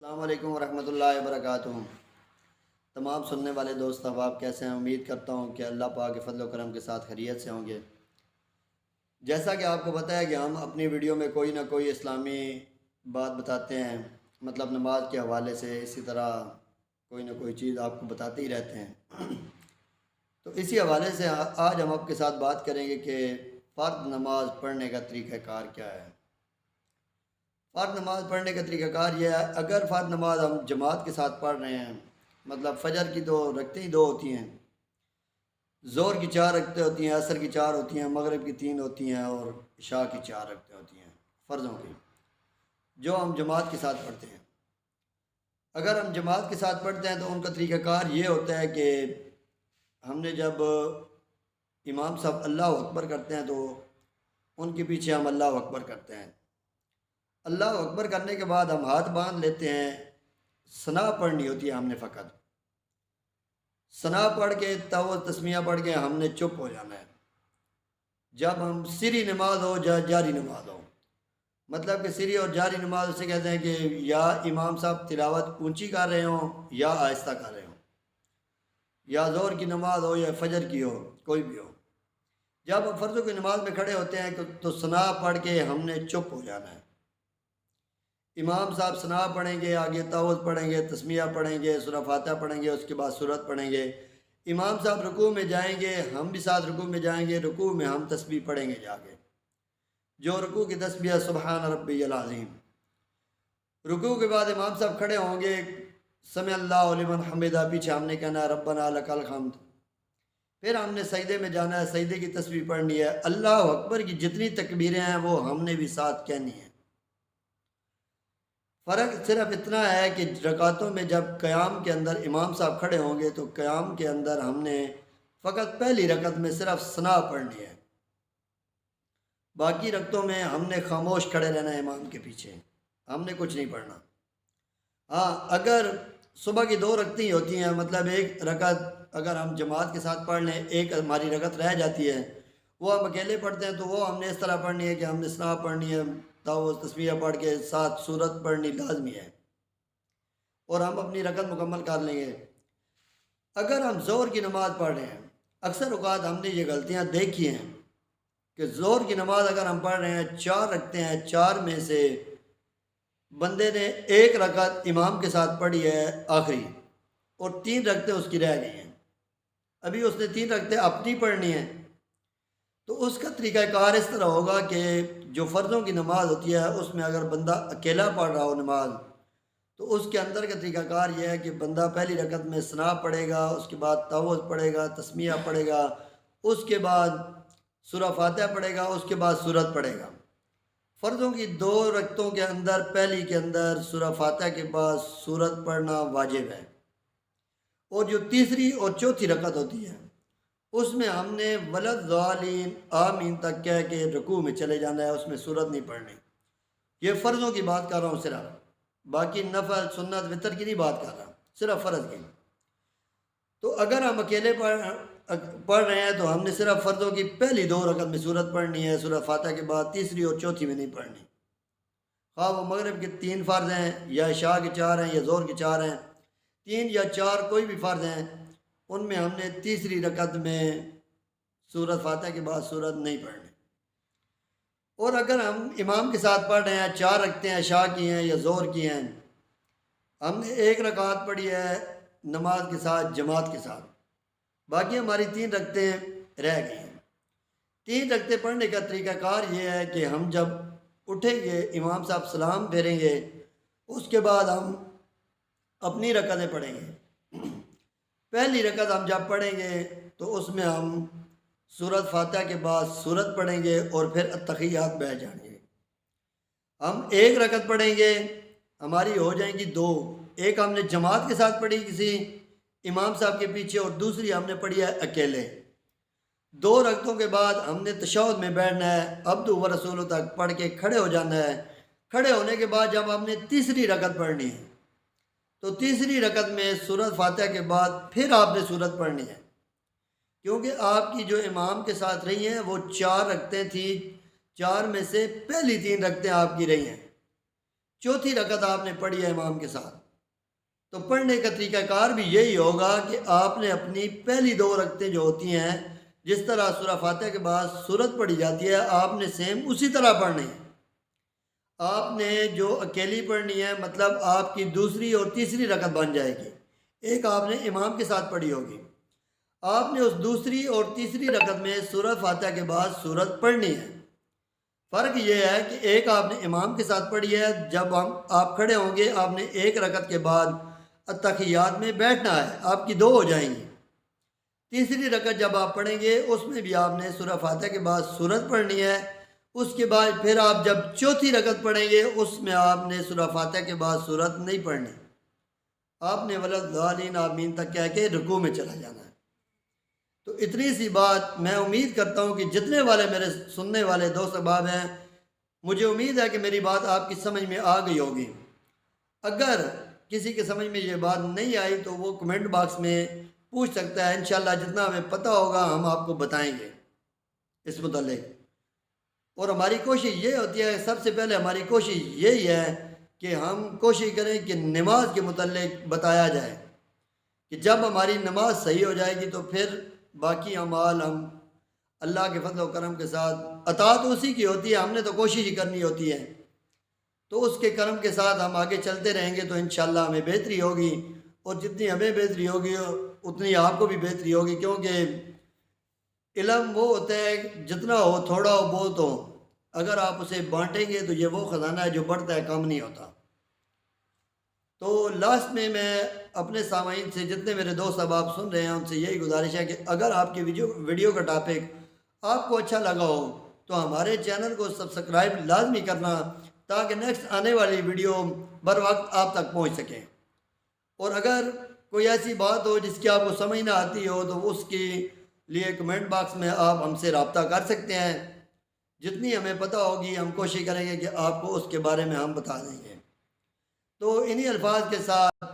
السلام علیکم ورحمۃ اللہ وبرکاتہ۔ تمام سننے والے دوست احباب کیسے ہیں؟ امید کرتا ہوں کہ اللہ پاک کے فضل و کرم کے ساتھ خیریت سے ہوں گے۔ جیسا کہ آپ کو پتہ ہے کہ ہم اپنی ویڈیو میں کوئی نہ کوئی اسلامی بات بتاتے ہیں، مطلب نماز کے حوالے سے، اسی طرح کوئی نہ کوئی چیز آپ کو بتاتے ہی رہتے ہیں۔ تو اسی حوالے سے آج ہم آپ کے ساتھ بات کریں گے کہ فرض نماز پڑھنے کا طریقہ کار کیا ہے۔ فرض نماز پڑھنے کا طریقہ کار یہ ہے، اگر فرض نماز ہم جماعت کے ساتھ پڑھ رہے ہیں، مطلب فجر کی تو رکعتیں ہی دو ہوتی ہیں، ظہر کی 4 رکعتیں ہوتی ہیں، عصر کی 4 ہوتی ہیں، مغرب کی 3 ہوتی ہیں اور عشاء کی 4 رکعتیں ہوتی ہیں فرضوں کی، جو ہم جماعت کے ساتھ پڑھتے ہیں۔ اگر ہم جماعت کے ساتھ پڑھتے ہیں تو ان کا طریقہ کار یہ ہوتا ہے کہ ہم نے جب امام صاحب اللہ اکبر کرتے ہیں تو ان کے پیچھے ہم اللہ اکبر کرتے ہیں۔ اللہ اکبر کرنے کے بعد ہم ہاتھ باندھ لیتے ہیں، ثنا پڑھنی ہوتی ہے ہم نے فقط، ثنا پڑھ کے تو تسمیہ پڑھ کے ہم نے چپ ہو جانا ہے۔ جب ہم سری نماز ہو یا جاری نماز ہو، مطلب کہ سری اور جاری نماز اسے کہتے ہیں کہ یا امام صاحب تلاوت اونچی کر رہے ہوں یا آہستہ کر رہے ہوں، یا ظہر کی نماز ہو یا فجر کی ہو، کوئی بھی ہو۔ جب ہم فرضوں کی نماز میں کھڑے ہوتے ہیں تو ثنا پڑھ کے ہم نے چپ ہو جانا ہے۔ امام صاحب ثنا پڑھیں گے، آگے تعوذ پڑھیں گے، تسمیہ پڑھیں گے، سورہ فاتحہ پڑھیں گے، اس کے بعد سورت پڑھیں گے۔ امام صاحب رکوع میں جائیں گے، ہم بھی ساتھ رکوع میں جائیں گے، رکوع میں ہم تسبیح پڑھیں گے جا کے، جو رکوع کی تسبیح سبحان ربی العظیم۔ رکوع کے بعد امام صاحب کھڑے ہوں گے، سمع اللہ لمن حمدہ، پیچھے ہم نے کہنا ہے ربنا لک الحمد۔ پھر ہم نے سجدے میں جانا ہے، سجدے کی تسبیح پڑھنی ہے، اللہ اکبر کی جتنی تکبیریں ہیں وہ ہم نے بھی ساتھ کہنی ہیں۔ فرق صرف اتنا ہے کہ رکعتوں میں جب قیام کے اندر امام صاحب کھڑے ہوں گے تو قیام کے اندر ہم نے فقط پہلی رکعت میں صرف ثنا پڑھنی ہے، باقی رکعتوں میں ہم نے خاموش کھڑے رہنا ہے امام کے پیچھے، ہم نے کچھ نہیں پڑھنا۔ ہاں، اگر صبح کی 2 رکعتیں ہی ہوتی ہیں، مطلب ایک رکعت اگر ہم جماعت کے ساتھ پڑھ لیں، ایک ہماری رکعت رہ جاتی ہے، وہ ہم اکیلے پڑھتے ہیں تو وہ ہم نے اس طرح پڑھنی ہے کہ ہم نے ثنا پڑھنی ہے، تعوذ تسمیہ پڑھ کے ساتھ سورت پڑھنی لازمی ہے، اور ہم اپنی رکعت مکمل کر لیں گے۔ اگر ہم ظہر کی نماز پڑھ رہے ہیں، اکثر اوقات ہم نے یہ غلطیاں دیکھی ہیں کہ ظہر کی نماز اگر ہم پڑھ رہے ہیں، 4 رکعتیں ہیں، 4 میں سے بندے نے 1 رکعت امام کے ساتھ پڑھی ہے آخری، اور 3 رکعتیں اس کی رہ گئی ہیں، ابھی اس نے 3 رکعتیں اپنی پڑھنی ہیں۔ تو اس کا طریقہ کار اس طرح ہوگا کہ جو فرضوں کی نماز ہوتی ہے اس میں اگر بندہ اکیلا پڑھ رہا ہو نماز، تو اس کے اندر کا طریقہ کار یہ ہے کہ بندہ پہلی رکعت میں ثنا پڑھے گا، اس کے بعد تعوذ پڑھے گا، تسمیہ پڑھے گا، اس کے بعد سورہ فاتحہ پڑھے گا، اس کے بعد سورت پڑھے گا۔ فرضوں کی 2 رکعتوں کے اندر پہلی کے اندر سورہ فاتحہ کے بعد سورت پڑھنا واجب ہے، اور جو تیسری اور چوتھی رکعت ہوتی ہے اس میں ہم نے ولضالین آمین تک کہہ کے رکوع میں چلے جانا ہے، اس میں سورت نہیں پڑھنی۔ یہ فرضوں کی بات کر رہا ہوں صرف، باقی نفل سنت وطر کی نہیں بات کر رہا، صرف فرض کی۔ تو اگر ہم اکیلے پڑھ رہے ہیں تو ہم نے صرف فرضوں کی پہلی 2 رکعت میں سورت پڑھنی ہے، سورہ فاتحہ کے بعد تیسری اور چوتھی میں نہیں پڑھنی، خواہ وہ مغرب کے 3 فرض ہیں یا عشاء کے 4 ہیں یا ظہر کے 4 ہیں، 3 یا 4 کوئی بھی فرض ہیں، ان میں ہم نے تیسری رکعت میں سورۃ فاتحہ کے بعد سورت نہیں پڑھنی۔ اور اگر ہم امام کے ساتھ پڑھ رہے ہیں، 4 رکعتیں عشاء کی ہیں یا ظہر کی ہیں، ہم نے 1 رکعت پڑھی ہے نماز کے ساتھ جماعت کے ساتھ، باقی ہماری 3 رکعتیں رہ گئی ہیں۔ 3 رکعتیں پڑھنے کا طریقہ کار یہ ہے کہ ہم جب اٹھیں گے، امام صاحب سلام پھیریں گے، اس کے بعد ہم اپنی رکعتیں پڑھیں گے۔ پہلی رکعت ہم جب پڑھیں گے تو اس میں ہم سورۃ فاتحہ کے بعد سورت پڑھیں گے اور پھر التحیات بیٹھ جائیں گے۔ ہم 1 رکعت پڑھیں گے، ہماری ہو جائیں گی 2، ایک ہم نے جماعت کے ساتھ پڑھی کسی امام صاحب کے پیچھے، اور دوسری ہم نے پڑھی ہے اکیلے۔ 2 رکعتوں کے بعد ہم نے تشہد میں بیٹھنا ہے، عبدہ و رسولہ تک پڑھ کے کھڑے ہو جانا ہے۔ کھڑے ہونے کے بعد جب ہم نے تیسری رکعت پڑھنی ہے تو تیسری رکعت میں سورۃ فاتحہ کے بعد پھر آپ نے سورت پڑھنی ہے، کیونکہ آپ کی جو امام کے ساتھ رہی ہیں وہ 4 رکعتیں تھیں، 4 میں سے پہلی 3 رکعتیں آپ کی رہی ہیں، چوتھی رکعت آپ نے پڑھی ہے امام کے ساتھ، تو پڑھنے کا طریقہ کار بھی یہی ہوگا کہ آپ نے اپنی پہلی 2 رکعتیں جو ہوتی ہیں جس طرح سورہ فاتحہ کے بعد سورت پڑھی جاتی ہے آپ نے سیم اسی طرح پڑھنی ہے۔ آپ نے جو اکیلی پڑھنی ہے مطلب آپ کی دوسری اور تیسری رکعت بن جائے گی، ایک آپ نے امام کے ساتھ پڑھی ہوگی، آپ نے اس دوسری اور تیسری رکعت میں سورہ فاتحہ کے بعد سورت پڑھنی ہے۔ فرق یہ ہے کہ ایک آپ نے امام کے ساتھ پڑھی ہے، جب آپ کھڑے ہوں گے آپ نے ایک رکعت کے بعد التحیات میں بیٹھنا ہے، آپ کی 2 ہو جائیں گی۔ تیسری رکعت جب آپ پڑھیں گے اس میں بھی آپ نے سورہ فاتحہ کے بعد سورت پڑھنی ہے، اس کے بعد پھر آپ جب چوتھی رکعت پڑھیں گے اس میں آپ نے سورہ فاتحہ کے بعد سورت نہیں پڑھنی، آپ نے وَلَضَّالِّينَ آمین تک کہہ کے رکوع میں چلا جانا ہے۔ تو اتنی سی بات میں امید کرتا ہوں کہ جتنے والے میرے سننے والے دوست احباب ہیں، مجھے امید ہے کہ میری بات آپ کی سمجھ میں آ گئی ہوگی۔ اگر کسی کے سمجھ میں یہ بات نہیں آئی تو وہ کمنٹ باکس میں پوچھ سکتا ہے، انشاءاللہ جتنا ہمیں پتہ ہوگا ہم آپ کو بتائیں گے اس متعلق۔ اور ہماری کوشش یہ ہوتی ہے، سب سے پہلے ہماری کوشش یہی ہے کہ ہم کوشش کریں کہ نماز کے متعلق بتایا جائے، کہ جب ہماری نماز صحیح ہو جائے گی تو پھر باقی اعمال ہم اللہ کے فضل و کرم کے ساتھ، عطا تو اسی کی ہوتی ہے، ہم نے تو کوشش ہی کرنی ہوتی ہے، تو اس کے کرم کے ساتھ ہم آگے چلتے رہیں گے تو انشاءاللہ ہمیں بہتری ہوگی، اور جتنی ہمیں بہتری ہوگی اتنی آپ کو بھی بہتری ہوگی، کیونکہ علم وہ ہوتا ہے جتنا ہو، تھوڑا ہو بہت ہو، اگر آپ اسے بانٹیں گے تو یہ وہ خزانہ ہے جو بڑھتا ہے کم نہیں ہوتا۔ تو لاسٹ میں اپنے سامعین سے، جتنے میرے دوست اب آپ سن رہے ہیں، ان سے یہی گزارش ہے کہ اگر آپ کی ویڈیو کا ٹاپک آپ کو اچھا لگا ہو تو ہمارے چینل کو سبسکرائب لازمی کرنا، تاکہ نیکسٹ آنے والی ویڈیو بر وقت آپ تک پہنچ سکیں۔ اور اگر کوئی ایسی بات ہو جس کی آپ کو سمجھ نہ آتی ہو تو اس کے لیے کمنٹ باکس میں آپ ہم سے رابطہ کر سکتے ہیں، جتنی ہمیں پتہ ہوگی ہم کوشش کریں گے کہ آپ کو اس کے بارے میں ہم بتا دیں گے۔ تو انہی الفاظ کے ساتھ،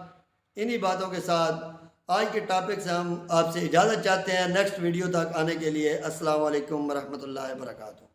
انہی باتوں کے ساتھ آج کے ٹاپک سے ہم آپ سے اجازت چاہتے ہیں۔ نیکسٹ ویڈیو تک آنے کے لیے السلام علیکم ورحمۃ اللہ وبرکاتہ۔